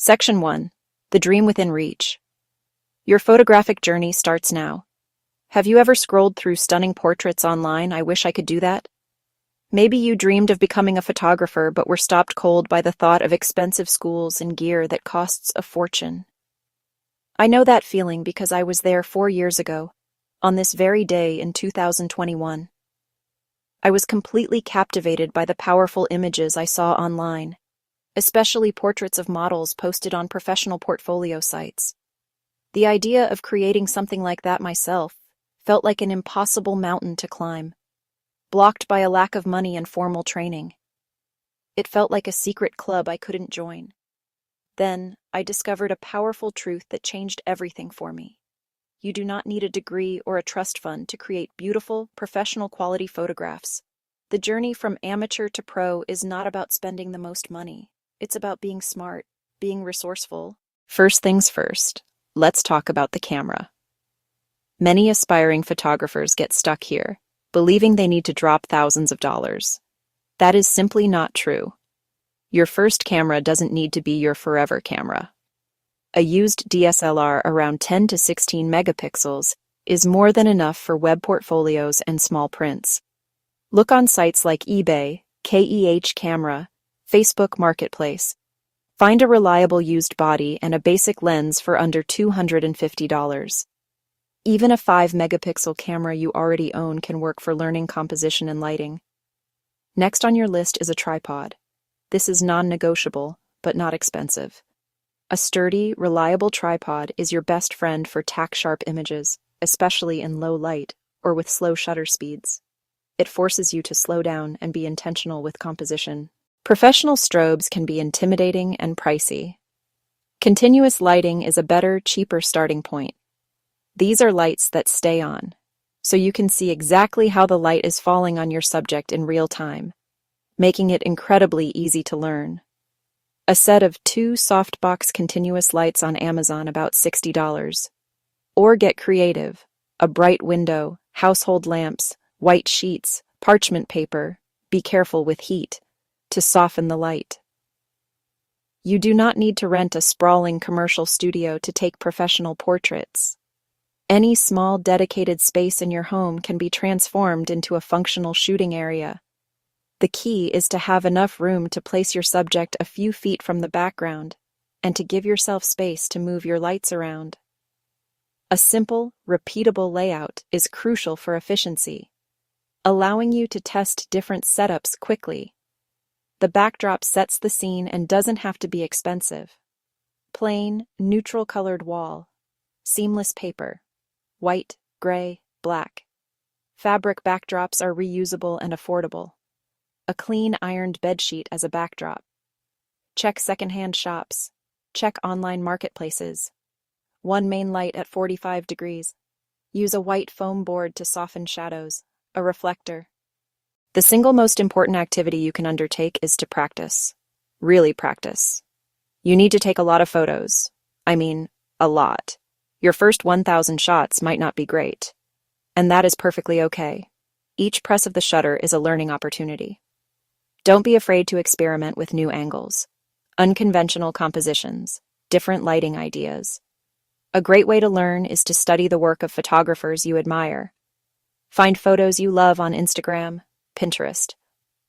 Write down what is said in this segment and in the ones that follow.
Section 1. The Dream Within Reach. Your photographic journey starts now. Have you ever scrolled through stunning portraits online? I wish I could do that. Maybe you dreamed of becoming a photographer but were stopped cold by the thought of expensive schools and gear that costs a fortune. I know that feeling because I was there 4 years ago, on this very day in 2021. I was completely captivated by the powerful images I saw online, especially portraits of models posted on professional portfolio sites. The idea of creating something like that myself felt like an impossible mountain to climb, blocked by a lack of money and formal training. It felt like a secret club I couldn't join. Then, I discovered a powerful truth that changed everything for me. You do not need a degree or a trust fund to create beautiful, professional quality photographs. The journey from amateur to pro is not about spending the most money. It's about being smart, being resourceful. First things first, let's talk about the camera. Many aspiring photographers get stuck here, believing they need to drop thousands of dollars. That is simply not true. Your first camera doesn't need to be your forever camera. A used DSLR around 10 to 16 megapixels is more than enough for web portfolios and small prints. Look on sites like eBay, KEH Camera, Facebook Marketplace. Find a reliable used body and a basic lens for under $250. Even a 5-megapixel camera you already own can work for learning composition and lighting. Next on your list is a tripod. This is non-negotiable, but not expensive. A sturdy, reliable tripod is your best friend for tack-sharp images, especially in low light or with slow shutter speeds. It forces you to slow down and be intentional with composition. Professional strobes can be intimidating and pricey. Continuous lighting is a better, cheaper starting point. These are lights that stay on, so you can see exactly how the light is falling on your subject in real time, making it incredibly easy to learn. A set of 2 softbox continuous lights on Amazon about $60. Or get creative: a bright window, household lamps, white sheets, parchment paper, be careful with heat, to soften the light. You do not need to rent a sprawling commercial studio to take professional portraits. Any small dedicated space in your home can be transformed into a functional shooting area. The key is to have enough room to place your subject a few feet from the background and to give yourself space to move your lights around. A simple, repeatable layout is crucial for efficiency, allowing you to test different setups quickly. The backdrop sets the scene and doesn't have to be expensive. Plain, neutral-colored wall, seamless paper, white, gray, black. Fabric backdrops are reusable and affordable. A clean ironed bedsheet as a backdrop. Check secondhand shops. Check online marketplaces. One main light at 45 degrees. Use a white foam board to soften shadows. A reflector. The single most important activity you can undertake is to practice. Really practice. You need to take a lot of photos. I mean, a lot. Your first 1,000 shots might not be great. And that is perfectly okay. Each press of the shutter is a learning opportunity. Don't be afraid to experiment with new angles, unconventional compositions, different lighting ideas. A great way to learn is to study the work of photographers you admire. Find photos you love on Instagram, Pinterest.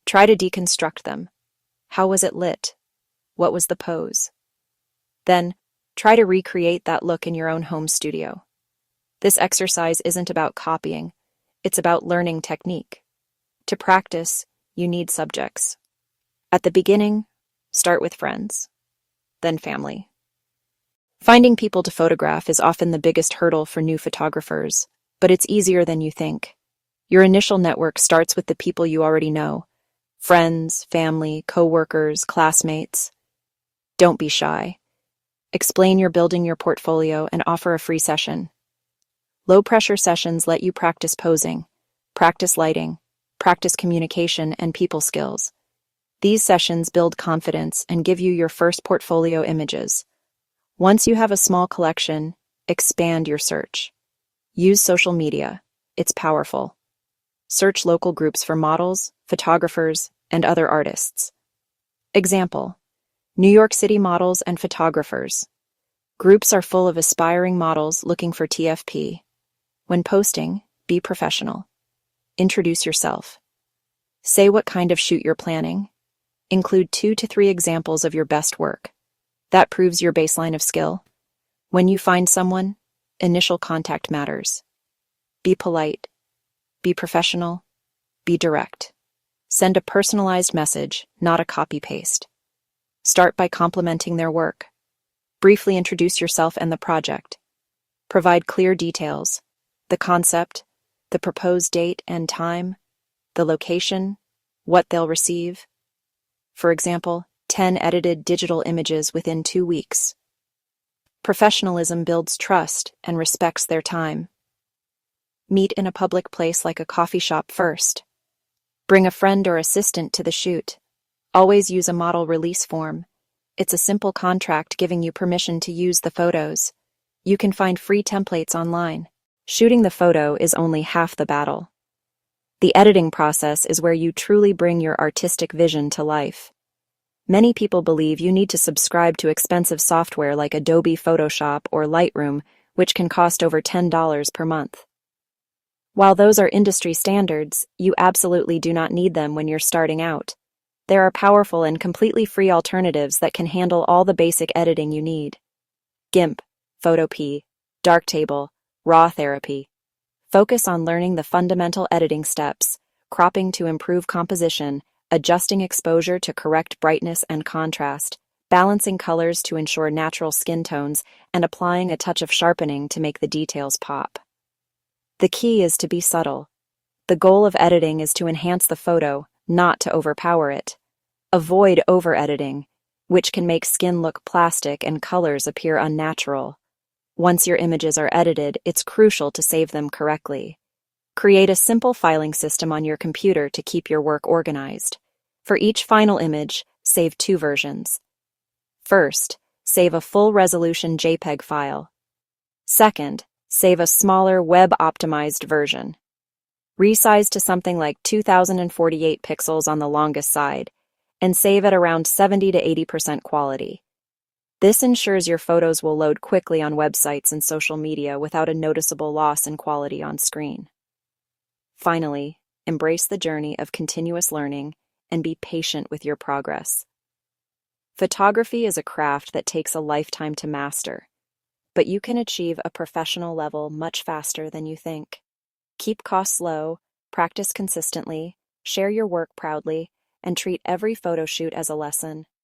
Try to deconstruct them. How was it lit? What was the pose? Then, try to recreate that look in your own home studio. This exercise isn't about copying, it's about learning technique. To practice, you need subjects. At the beginning, start with friends, then family. Finding people to photograph is often the biggest hurdle for new photographers, but it's easier than you think. Your initial network starts with the people you already know: friends, family, coworkers, classmates. Don't be shy. Explain you're building your portfolio and offer a free session. Low-pressure sessions let you practice posing, practice lighting, practice communication and people skills. These sessions build confidence and give you your first portfolio images. Once you have a small collection, expand your search. Use social media. It's powerful. Search local groups for models, photographers, and other artists. Example: New York City models and photographers. Groups are full of aspiring models looking for TFP. When posting, be professional. Introduce yourself. Say what kind of shoot you're planning. Include 2 to 3 examples of your best work. That proves your baseline of skill. When you find someone, initial contact matters. Be polite. Be professional. Be direct. Send a personalized message, not a copy-paste. Start by complimenting their work. Briefly introduce yourself and the project. Provide clear details: the concept, the proposed date and time, the location, what they'll receive. For example, 10 edited digital images within 2 weeks. Professionalism builds trust and respects their time. Meet in a public place like a coffee shop first. Bring a friend or assistant to the shoot. Always use a model release form. It's a simple contract giving you permission to use the photos. You can find free templates online. Shooting the photo is only half the battle. The editing process is where you truly bring your artistic vision to life. Many people believe you need to subscribe to expensive software like Adobe Photoshop or Lightroom, which can cost over $10 per month. While those are industry standards, you absolutely do not need them when you're starting out. There are powerful and completely free alternatives that can handle all the basic editing you need. GIMP, Photopea, Darktable, Raw Therapy. Focus on learning the fundamental editing steps: cropping to improve composition, adjusting exposure to correct brightness and contrast, balancing colors to ensure natural skin tones, and applying a touch of sharpening to make the details pop. The key is to be subtle. The goal of editing is to enhance the photo, not to overpower it. Avoid over-editing, which can make skin look plastic and colors appear unnatural. Once your images are edited, it's crucial to save them correctly. Create a simple filing system on your computer to keep your work organized. For each final image, save 2 versions. First, save a full-resolution JPEG file. Second, save a smaller web-optimized version. Resize to something like 2048 pixels on the longest side, and save at around 70 to 80% quality. This ensures your photos will load quickly on websites and social media without a noticeable loss in quality on screen. Finally, embrace the journey of continuous learning and be patient with your progress. Photography is a craft that takes a lifetime to master, but you can achieve a professional level much faster than you think. Keep costs low, practice consistently, share your work proudly, and treat every photo shoot as a lesson.